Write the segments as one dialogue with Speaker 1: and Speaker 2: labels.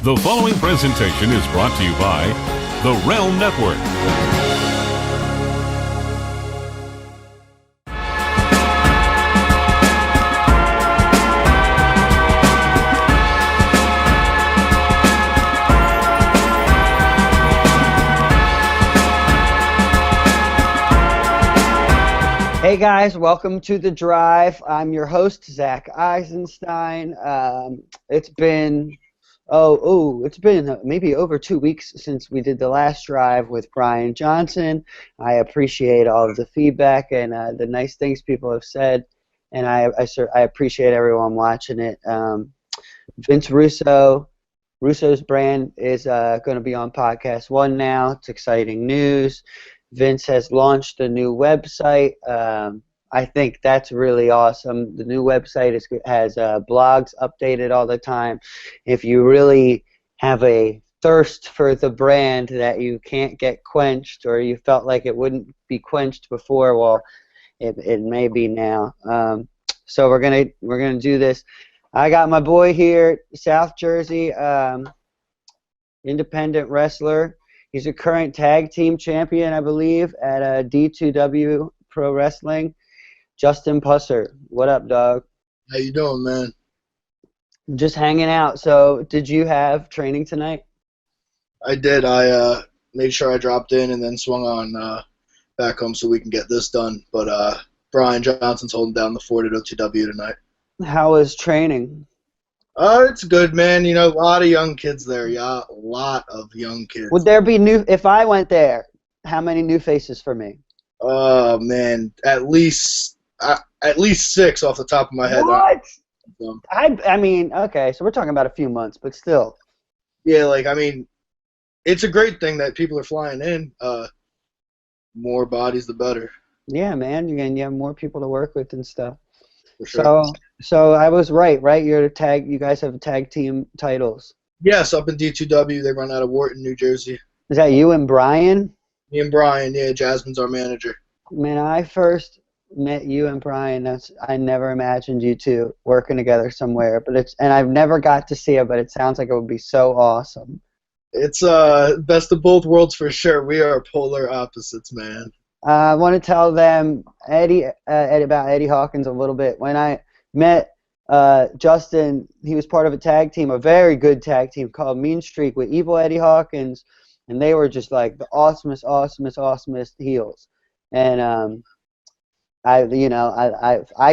Speaker 1: The following presentation is brought to you by the Realm Network.
Speaker 2: Hey guys, welcome to The Drive. I'm your host, Zac Eisenstein. It's been maybe over 2 weeks since we did the last drive with Brian Johnson. I appreciate all of the feedback and the nice things people have said, and I appreciate everyone watching it. Vince Russo's brand is going to be on Podcast One now. It's exciting news. Vince has launched a new website. I think that's really awesome. The new website has blogs updated all the time. If you really have a thirst for the brand that you can't get quenched, or you felt like it wouldn't be quenched before, well, it may be now. So we're gonna do this. I got my boy here, South Jersey, independent wrestler. He's a current tag team champion, I believe, at D2W Pro Wrestling. Justin Pusser. What up, dog?
Speaker 3: How you doing, man?
Speaker 2: Just hanging out. So, did you have training tonight?
Speaker 3: I did. I made sure I dropped in and then swung on back home so we can get this done. But Brian Johnson's holding down the fort at O2W tonight.
Speaker 2: How was training?
Speaker 3: It's good, man. You know, a lot of young kids there. Yeah, a lot of young kids.
Speaker 2: Would there be if I went there, how many new faces for me?
Speaker 3: Oh, man. At least 6 off the top of my head.
Speaker 2: What? I mean, okay, so we're talking about a few months, but still.
Speaker 3: Yeah, it's a great thing that people are flying in. More bodies, the better.
Speaker 2: Yeah, man. You have more people to work with and stuff.
Speaker 3: For sure.
Speaker 2: So I was right? You guys have tag team titles.
Speaker 3: Yes, up in D2W. They run out of Wharton, New Jersey.
Speaker 2: Is that you and Brian?
Speaker 3: Me and Brian, yeah. Jasmine's our manager.
Speaker 2: Man, I first met you and Brian. I never imagined you two working together somewhere. And I've never got to see it, but it sounds like it would be so awesome.
Speaker 3: It's best of both worlds for sure. We are polar opposites, man.
Speaker 2: I want to tell them about Eddie Hawkins a little bit. When I met Justin, he was part of a tag team, a very good tag team called Mean Streak with Evil Eddie Hawkins, and they were just like the awesomest heels. And I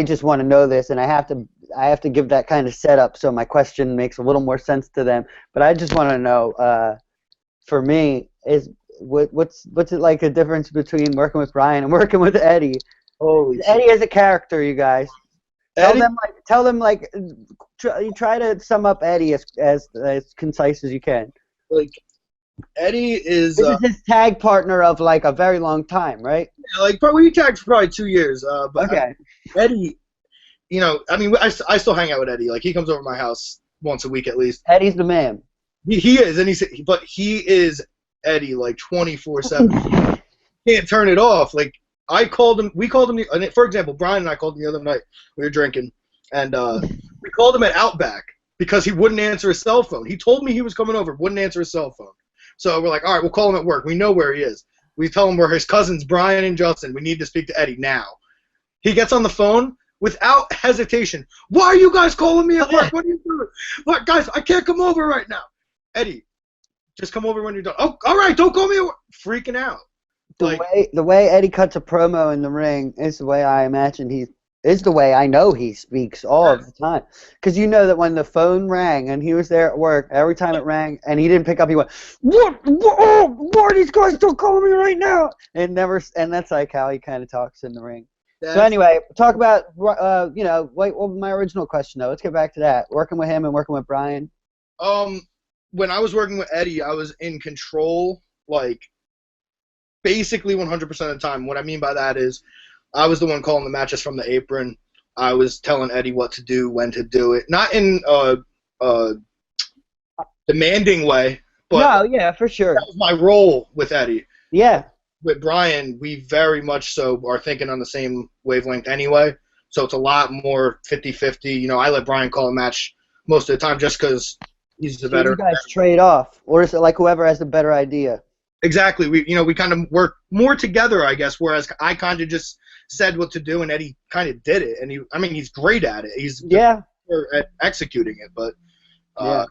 Speaker 2: just want to know this, and I have to give that kind of setup so my question makes a little more sense to them. But I just want to know, for me, what's it like, the difference between working with Brian and working with Eddie? Eddie is a character, you guys. Tell them try to sum up Eddie as concise as you can.
Speaker 3: Eddie is...
Speaker 2: This is his tag partner of a very long time, right?
Speaker 3: Yeah, we tagged for probably 2 years. But
Speaker 2: okay.
Speaker 3: Eddie, I still hang out with Eddie. He comes over to my house once a week at least.
Speaker 2: Eddie's the man.
Speaker 3: He is, and he is Eddie 24/7. Can't turn it off. We called him. For example, Brian and I called him the other night. We were drinking, and we called him at Outback because he wouldn't answer his cell phone. He told me he was coming over, wouldn't answer his cell phone. So we're like, all right, we'll call him at work. We know where he is. We tell him we're his cousins, Brian and Justin. We need to speak to Eddie now. He gets on the phone without hesitation. Why are you guys calling me at work? What are you doing? What, guys, I can't come over right now. Eddie, just come over when you're done. Oh, all right, don't call me at work. Freaking out.
Speaker 2: The way Eddie cuts a promo in the ring is the way I imagine the way I know he speaks all the time. Because you know that when the phone rang and he was there at work, every time it rang and he didn't pick up, he went, "What? Why are these guys still calling me right now?" And that's how he kind of talks in the ring. So anyway, talk about my original question though. Let's get back to that. Working with him and working with Brian.
Speaker 3: When I was working with Eddie, I was in control, basically 100% of the time. What I mean by that is I was the one calling the matches from the apron. I was telling Eddie what to do, when to do it. Not in a demanding way, but
Speaker 2: no, yeah, for sure.
Speaker 3: That was my role with Eddie.
Speaker 2: Yeah.
Speaker 3: With Brian, we very much so are thinking on the same wavelength anyway, so it's a lot more 50-50. I let Brian call a match most of the time just because He's the
Speaker 2: So you
Speaker 3: veteran.
Speaker 2: guys trade off, or is it like whoever has the better idea?
Speaker 3: Exactly. We kind of work more together, I guess. Whereas I kind of just said what to do, and Eddie kind of did it. And he's great at it. He's
Speaker 2: Yeah.
Speaker 3: at executing it, but
Speaker 2: Yeah.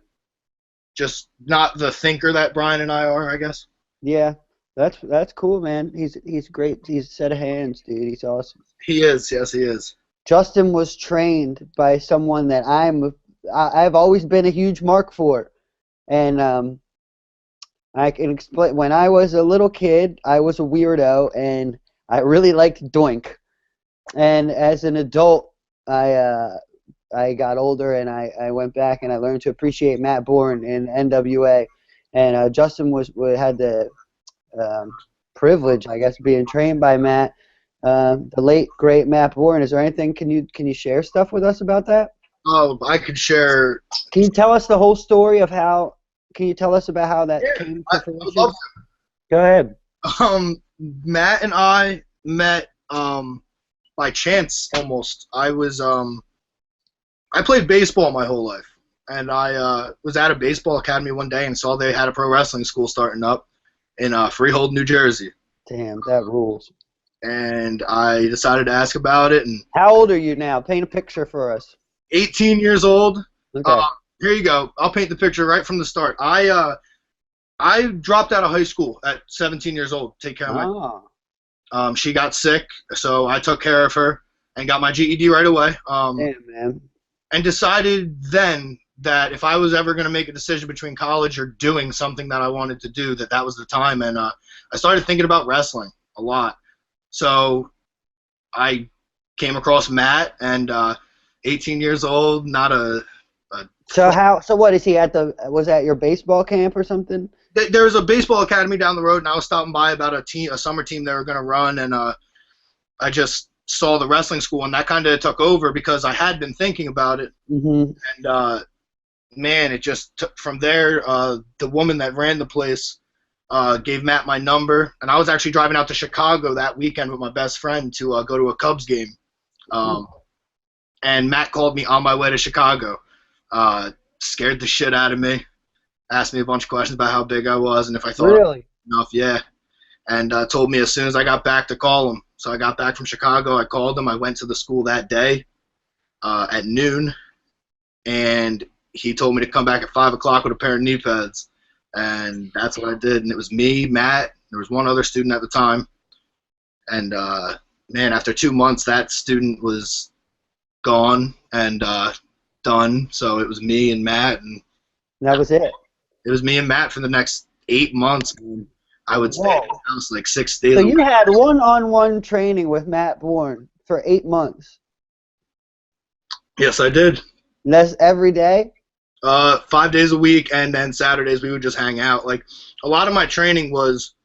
Speaker 3: just not the thinker that Brian and I are, I guess.
Speaker 2: Yeah. That's cool, man. He's great. He's a set of hands, dude. He's awesome.
Speaker 3: He is. Yes, he is.
Speaker 2: Justin was trained by someone that I've always been a huge mark for, and I can explain. When I was a little kid, I was a weirdo, and I really liked Doink. And as an adult, I got older, and I went back and I learned to appreciate Matt Borne in NWA, and Justin had the privilege, I guess, of being trained by Matt. The late great Matt Borne. Is there anything? Can you share stuff with us about that?
Speaker 3: Oh, I could share.
Speaker 2: Can you tell us the whole story of how? Can you tell us about how that came to fruition?
Speaker 3: I'd love
Speaker 2: Go ahead.
Speaker 3: to. Matt and I met by chance almost. I played baseball my whole life, and I was at a baseball academy one day and saw they had a pro wrestling school starting up in Freehold, New Jersey.
Speaker 2: Damn, that rules.
Speaker 3: And I decided to ask about it. And
Speaker 2: How old are you now? Paint a picture for us.
Speaker 3: 18 years old.
Speaker 2: Okay.
Speaker 3: Here you go. I'll paint the picture right from the start. I dropped out of high school at 17 years old to take care of my. She got sick, so I took care of her and got my GED right away.
Speaker 2: Damn, man.
Speaker 3: And decided then that if I was ever going to make a decision between college or doing something that I wanted to do, that was the time. And I started thinking about wrestling a lot. So I came across Matt, and 18 years old, not a.
Speaker 2: So what is he at was at your baseball camp or something?
Speaker 3: There was a baseball academy down the road, and I was stopping by about a summer team they were going to run, and I just saw the wrestling school, and that kind of took over because I had been thinking about it.
Speaker 2: Mm-hmm.
Speaker 3: And man, it just took from there. The woman that ran the place gave Matt my number, and I was actually driving out to Chicago that weekend with my best friend to go to a Cubs game. And Matt called me on my way to Chicago. Scared the shit out of me. Asked me a bunch of questions about how big I was and if I thought
Speaker 2: Really?
Speaker 3: enough. Yeah. And told me as soon as I got back to call him. So I got back from Chicago. I called him. I went to the school that day at noon. And he told me to come back at 5 o'clock with a pair of knee pads. And that's what I did. And it was me, Matt. There was one other student at the time. And, man, after 2 months, that student was gone and done. So it was me and Matt. And
Speaker 2: That was it.
Speaker 3: it was me and Matt for the next 8 months. And I would stay at his house like 6 days.
Speaker 2: So you had one-on-one training with Matt Borne for 8 months.
Speaker 3: Yes, I did.
Speaker 2: And that's every day?
Speaker 3: 5 days a week, and then Saturdays we would just hang out. Like, a lot of my training was,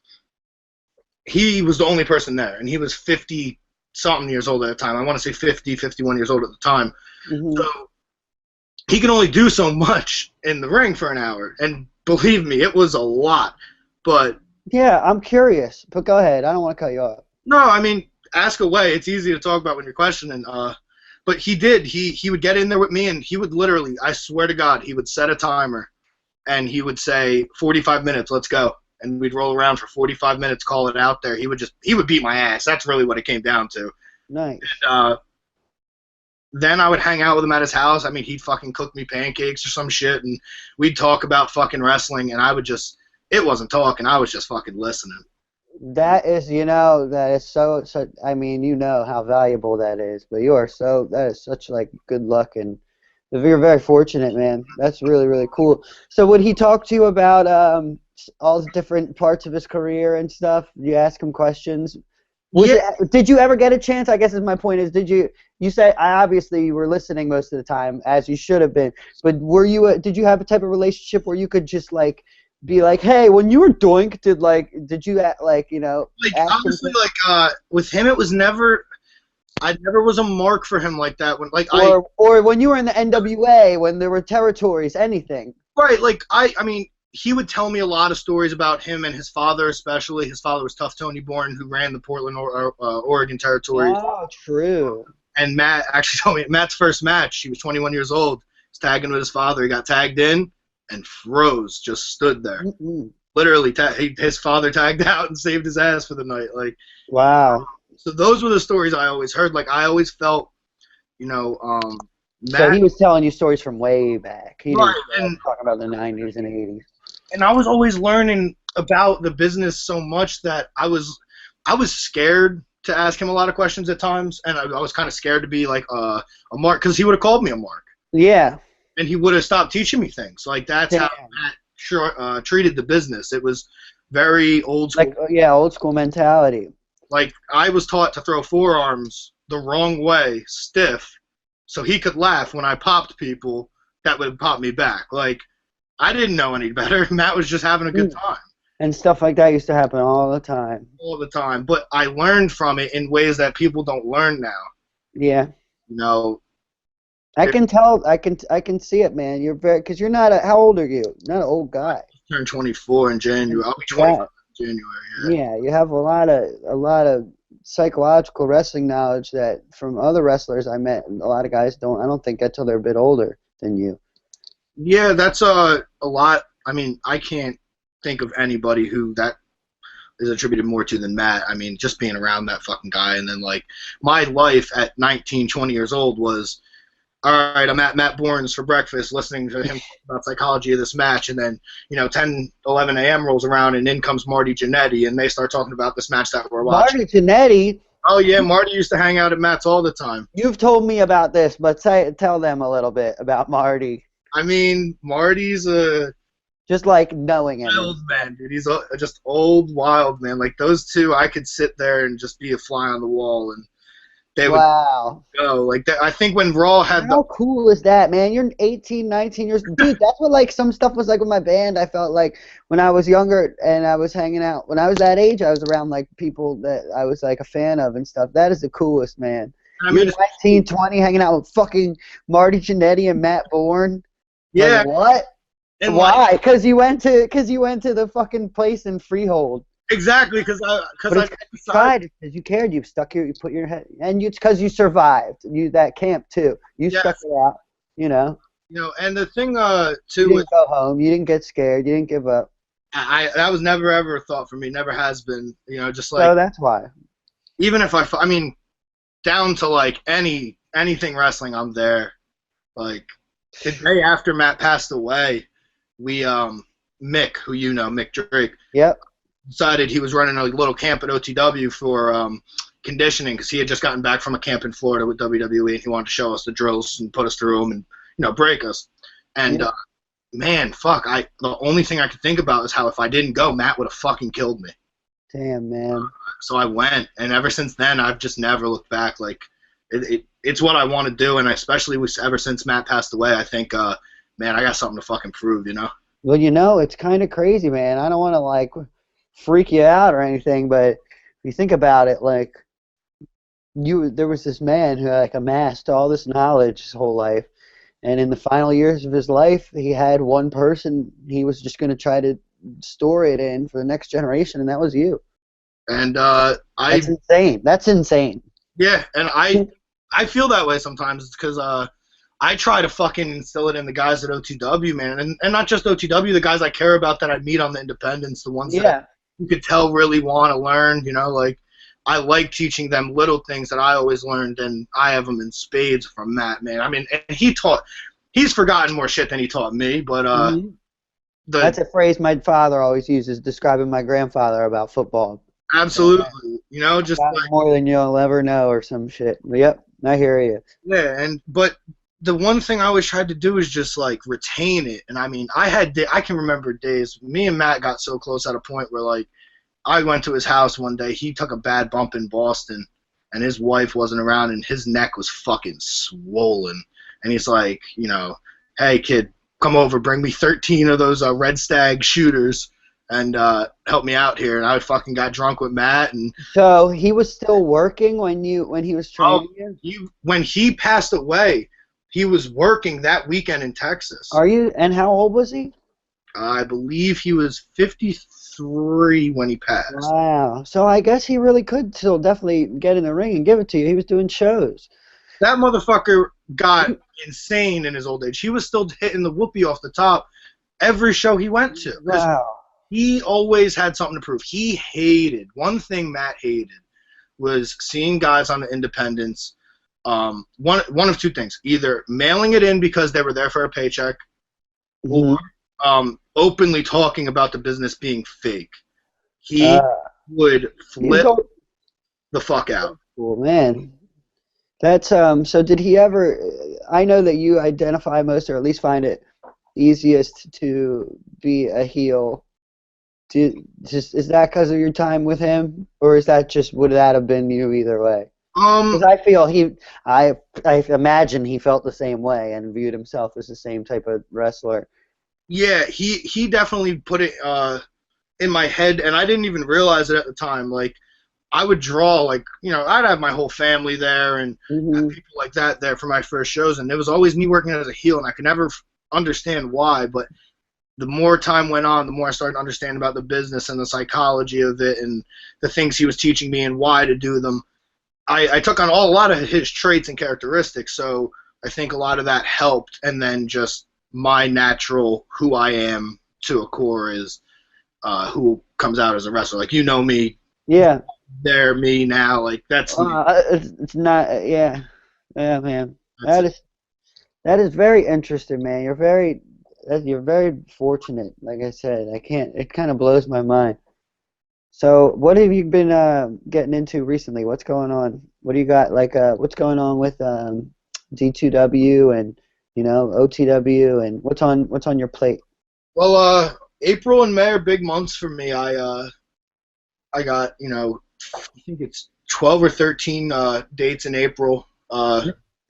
Speaker 3: he was the only person there, and he was 50-something years old at the time. I want to say 50, 51 years old at the time.
Speaker 2: Mm-hmm.
Speaker 3: So he can only do so much in the ring for an hour, and believe me, it was a lot. But
Speaker 2: Yeah, I'm curious, but go ahead. I don't want to cut you off.
Speaker 3: no, I mean, ask away. It's easy to talk about when you're questioning. But he did. He would get in there with me, and he would literally, I swear to God, he would set a timer, and he would say, 45 minutes, let's go. And we'd roll around for 45 minutes, call it out there. He would beat my ass. That's really what it came down to.
Speaker 2: Nice.
Speaker 3: And, then I would hang out with him at his house. I mean, he'd fucking cook me pancakes or some shit, and we'd talk about fucking wrestling, and I would just, it wasn't talking, I was just fucking listening.
Speaker 2: That is, that is so, I mean, you know how valuable that is, but that is such, like, good luck, and you're very fortunate, man. That's really, really cool. So would he talk to you about all the different parts of his career and stuff? You ask him questions? Did you ever get a chance, I guess is my point, is you said, obviously you were listening most of the time, as you should have been, but did you have a type of relationship where you could just, like, be like, hey, when you were Doink, did you like,
Speaker 3: honestly, with him, it was never, I never was a mark for him like that. When
Speaker 2: or when you were in the NWA, when there were territories, anything.
Speaker 3: Right, like I mean, he would tell me a lot of stories about him and his father, especially. His father was Tough Tony Borne, who ran the Portland, Oregon territory.
Speaker 2: Oh, true.
Speaker 3: And Matt actually told me Matt's first match. He was 21 years old. He was tagging with his father. He got tagged in. and froze, just stood there.
Speaker 2: Mm-mm.
Speaker 3: Literally, his father tagged out and saved his ass for the night. Like,
Speaker 2: Wow.
Speaker 3: so those were the stories I always heard. Like, I always felt, you know,
Speaker 2: So
Speaker 3: Matt,
Speaker 2: he was telling you stories from way back. He
Speaker 3: right,
Speaker 2: didn't talk about the 90s and 80s.
Speaker 3: and I was always learning about the business so much that I was scared to ask him a lot of questions at times, and I was kind of scared to be like a mark, because he would have called me a mark.
Speaker 2: Yeah.
Speaker 3: And he would have stopped teaching me things. Like, that's
Speaker 2: Damn.
Speaker 3: how Matt treated the business. It was very old school.
Speaker 2: Like, yeah, old school mentality.
Speaker 3: Like, I was taught to throw forearms the wrong way, stiff, so he could laugh when I popped people that would pop me back. Like, I didn't know any better. Matt was just having a good time.
Speaker 2: And stuff like that used to happen all the time.
Speaker 3: All the time. But I learned from it in ways that people don't learn now.
Speaker 2: Yeah.
Speaker 3: You know,
Speaker 2: I can tell. I can see it, man. You're very, because you're not how old are you? Not an old guy.
Speaker 3: I turned 24 in January. I'll be 25 in January.
Speaker 2: Yeah, you have a lot of psychological wrestling knowledge that from other wrestlers I met. A lot of guys don't. I don't think get till they're a bit older than you.
Speaker 3: Yeah, that's a lot. I mean, I can't think of anybody who that is attributed more to than Matt. I mean, just being around that fucking guy. And then, like, my life at 19, 20 years old was, all right, I'm at Matt Borne's for breakfast listening to him talk about psychology of this match. And then, 10, 11 a.m. rolls around, and in comes Marty Jannetty, and they start talking about this match that we're watching.
Speaker 2: Marty Jannetty?
Speaker 3: Oh, yeah, Marty used to hang out at Matt's all the time.
Speaker 2: You've told me about this, but tell them a little bit about Marty.
Speaker 3: I mean, Marty's a...
Speaker 2: Just like knowing him.
Speaker 3: Wild man, dude. He's just old, wild man. Like, those two, I could sit there and just be a fly on the wall, and they would go. Like, that. I think when Raw had
Speaker 2: How cool is that, man? You're 18, 19 years old. Dude, that's what, like, some stuff was like with my band. I felt like when I was younger and I was hanging out. When I was that age, I was around, like, people that I was, like, a fan of and stuff. That is the coolest, man. I mean, you're 19, 20, hanging out with fucking Marty Jannetty and Matt Borne.
Speaker 3: Yeah.
Speaker 2: Like, what? And why? Because you went to the fucking place in Freehold.
Speaker 3: Exactly, because I
Speaker 2: tried, because you cared. You put your head, and it's because you survived. That camp too. You stuck it out.
Speaker 3: And the thing too.
Speaker 2: You didn't go home. You didn't get scared. You didn't give up.
Speaker 3: That was never ever a thought for me. Never has been. Just like.
Speaker 2: So that's why.
Speaker 3: Even if I mean, down to like anything wrestling, I'm there. Like, the day after Matt passed away, we Mick, who Mick Drake.
Speaker 2: Yep.
Speaker 3: Decided he was running a little camp at OTW for conditioning, because he had just gotten back from a camp in Florida with WWE, and he wanted to show us the drills and put us through them and break us. And man, fuck, the only thing I could think about is how if I didn't go, Matt would have fucking killed me.
Speaker 2: Damn, man.
Speaker 3: So I went, and ever since then, I've just never looked back. Like, it's what I want to do, and especially ever since Matt passed away, I think, man, I got something to fucking prove,
Speaker 2: Well, it's kind of crazy, man. I don't want to, like, freak you out or anything, but if you think about it, like, there was this man who, like, amassed all this knowledge his whole life, and in the final years of his life, he had one person he was just going to try to store it in for the next generation, and that was you. And that's insane. That's insane.
Speaker 3: Yeah, and I feel that way sometimes, because I try to fucking instill it in the guys at OTW, man, and not just OTW, the guys I care about that I meet on the independents, the ones that you could tell really want to learn, like, I like teaching them little things that I always learned, and I have them in spades from Matt, man. I mean, and he's forgotten more shit than he taught me, but
Speaker 2: that's a phrase my father always uses describing my grandfather about football.
Speaker 3: Absolutely, just like
Speaker 2: more than you'll ever know or some shit. Yep, I hear you.
Speaker 3: Yeah, but the one thing I always tried to do is just, like, retain it. And I mean, I can remember days. Me and Matt got so close at a point where, like, I went to his house one day. He took a bad bump in Boston, and his wife wasn't around, and his neck was fucking swollen. And he's like, hey, kid, come over, bring me 13 of those Red Stag shooters and help me out here. And I fucking got drunk with Matt. And
Speaker 2: so he was still working when he was training you?
Speaker 3: When he passed away, he was working that weekend in Texas.
Speaker 2: And how old was he?
Speaker 3: I believe he was 53 when he passed.
Speaker 2: Wow. So I guess he really could still definitely get in the ring and give it to you. He was doing shows.
Speaker 3: That motherfucker got insane in his old age. He was still hitting the whoopee off the top every show he went to.
Speaker 2: Wow.
Speaker 3: He always had something to prove. He hated, one thing Matt hated was seeing guys on the independents, one of two things, either mailing it in because they were there for a paycheck, or openly talking about the business being fake. He would flip the fuck out.
Speaker 2: Cool, man. That's so did he ever, I know that you identify most, or at least find it easiest to be a heel. Is that because of your time with him, or is that just, would that have been you either way? Because I feel I imagine he felt the same way and viewed himself as the same type of wrestler.
Speaker 3: Yeah, he definitely put it in my head, and I didn't even realize it at the time. Like, I would draw, like, you know, I'd have my whole family there and have people like that there for my first shows, and it was always me working as a heel, and I could never understand why, but the more time went on, the more I started to understand about the business and the psychology of it and the things he was teaching me and why to do them. I took on a lot of his traits and characteristics, so I think a lot of that helped, and then just my natural who I am to a core is who comes out as a wrestler. Like, you know me.
Speaker 2: Yeah.
Speaker 3: They're me now. Like, that's
Speaker 2: it's not. Yeah, man. That is very interesting, man. You're very fortunate. Like I said, it kind of blows my mind. So, what have you been getting into recently? What's going on? What do you got? Like, what's going on with D2W and, you know, OTW, and what's on your plate?
Speaker 3: Well, April and May are big months for me. I got, you know, I think it's 12 or 13 dates in April.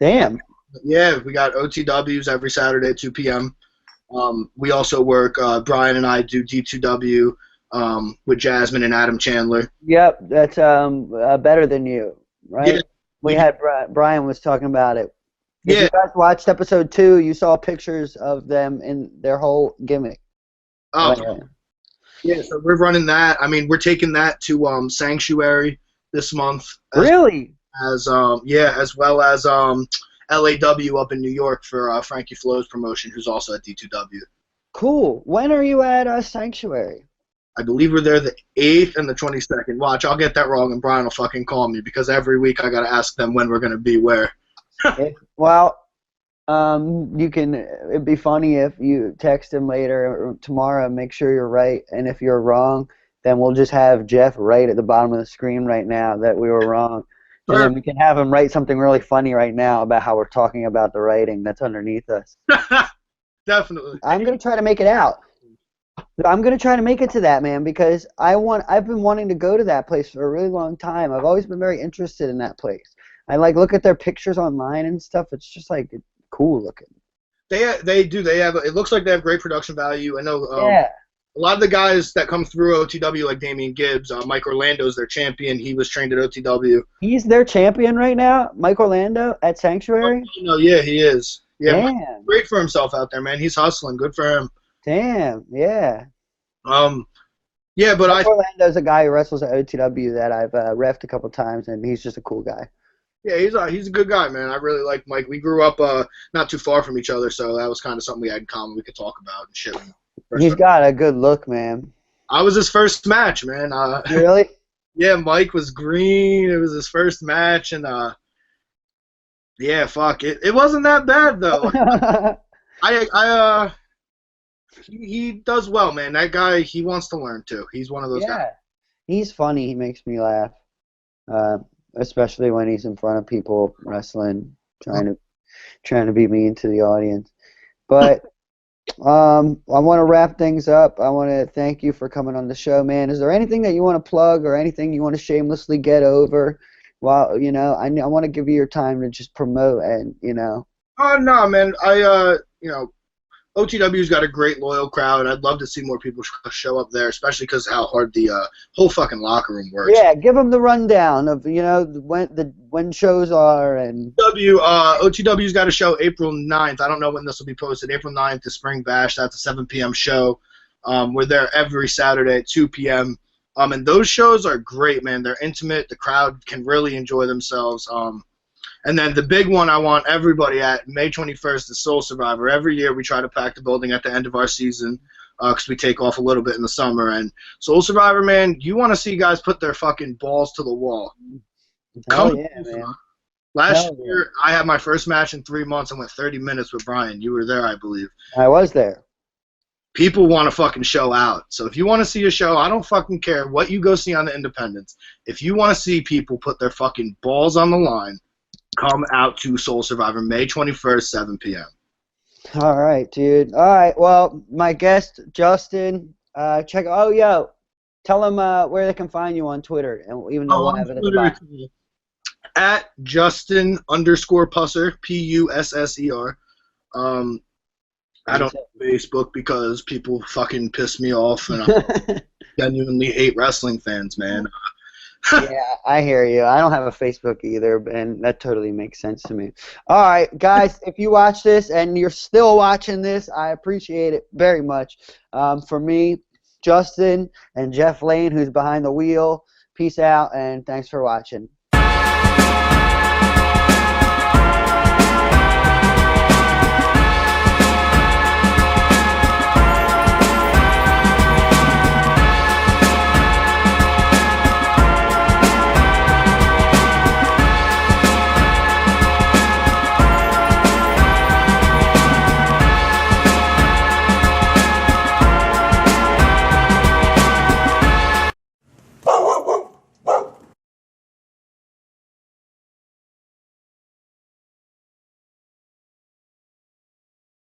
Speaker 2: Damn.
Speaker 3: Yeah, we got OTWs every Saturday at 2 p.m. We also work, Brian and I do D2W with Jasmine and Adam Chandler.
Speaker 2: Yep, that's Better Than You, right?
Speaker 3: Yeah.
Speaker 2: We had Brian was talking about it. If
Speaker 3: Yeah.
Speaker 2: you guys watched episode 2, you saw pictures of them in their whole gimmick.
Speaker 3: Yeah, so we're running that. I mean, we're taking that to Sanctuary this month.
Speaker 2: Really?
Speaker 3: As well as LAW up in New York for Frankie Flo's promotion, who's also at D2W.
Speaker 2: Cool. When are you at Sanctuary?
Speaker 3: I believe we're there the 8th and the 22nd. Watch, I'll get that wrong, and Brian will fucking call me, because every week I got to ask them when we're going to be where.
Speaker 2: Well, it'd be funny if you text him later or tomorrow and make sure you're right, and if you're wrong, then we'll just have Jeff write at the bottom of the screen right now that we were wrong. And then we can have him write something really funny right now about how we're talking about the writing that's underneath us.
Speaker 3: Definitely.
Speaker 2: I'm going to try to make it out. I'm going to try to make it to that, man, because I've been wanting to go to that place for a really long time. I've always been very interested in that place. I look at their pictures online and stuff. It's just like cool looking.
Speaker 3: They do. They have. It looks like they have great production value. I know.
Speaker 2: Yeah.
Speaker 3: A lot of the guys that come through OTW, like Damian Gibbs, Mike Orlando's their champion. He was trained at OTW.
Speaker 2: He's their champion right now, Mike Orlando at Sanctuary?
Speaker 3: No, yeah, he is. Yeah,
Speaker 2: Damn.
Speaker 3: great for himself out there, man. He's hustling. Good for him.
Speaker 2: Damn, yeah.
Speaker 3: Yeah, but
Speaker 2: Mike Orlando's a guy who wrestles at OTW that I've reffed a couple times, and he's just a cool guy.
Speaker 3: Yeah, he's a good guy, man. I really like Mike. We grew up not too far from each other, so that was kind of something we had in common. We could talk about and shit.
Speaker 2: He's got a good look, man.
Speaker 3: I was his first match, man.
Speaker 2: Really?
Speaker 3: Yeah, Mike was green. It was his first match, and yeah, fuck it. It wasn't that bad though. He does well, man. That guy, he wants to learn too. He's one of those guys.
Speaker 2: He's funny. He makes me laugh, especially when he's in front of people wrestling, trying to be mean to the audience. But I want to wrap things up. I want to thank you for coming on the show, man. Is there anything that you want to plug or anything you want to shamelessly get over? Well, you know, I want to give you your time to just promote and, you know.
Speaker 3: Oh, no, man. You know, OTW's got a great loyal crowd. I'd love to see more people show up there, especially because how hard the whole fucking locker room works.
Speaker 2: Yeah, give them the rundown of, you know, when shows are. And
Speaker 3: OTW's got a show April 9th. I don't know when this will be posted. April 9th, the Spring Bash. That's a 7 p.m. show. We're there every Saturday at 2 p.m. And those shows are great, man. They're intimate. The crowd can really enjoy themselves. And then the big one I want everybody at, May 21st, is Soul Survivor. Every year we try to pack the building at the end of our season because we take off a little bit in the summer. And Soul Survivor, man, you want to see guys put their fucking balls to the wall.
Speaker 2: Hell yeah, man.
Speaker 3: Last year, I had my first match in 3 months. I went 30 minutes with Brian. You were there, I believe.
Speaker 2: I was there.
Speaker 3: People want to fucking show out. So if you want to see a show, I don't fucking care what you go see on the Independents. If you want to see people put their fucking balls on the line, come out to Soul Survivor, May 21st, 7 p.m.
Speaker 2: All right, dude. All right, well, my guest, Justin, check. Oh, yo, tell them where they can find you on Twitter, and even though we'll have it at the bottom.
Speaker 3: At Justin_Pusser, Pusser. I don't have Facebook because people fucking piss me off, and I genuinely hate wrestling fans, man.
Speaker 2: Yeah, I hear you. I don't have a Facebook either, and that totally makes sense to me. All right, guys, if you watch this and you're still watching this, I appreciate it very much. For me, Justin, and Jeff Lane, who's behind the wheel, peace out, and thanks for watching.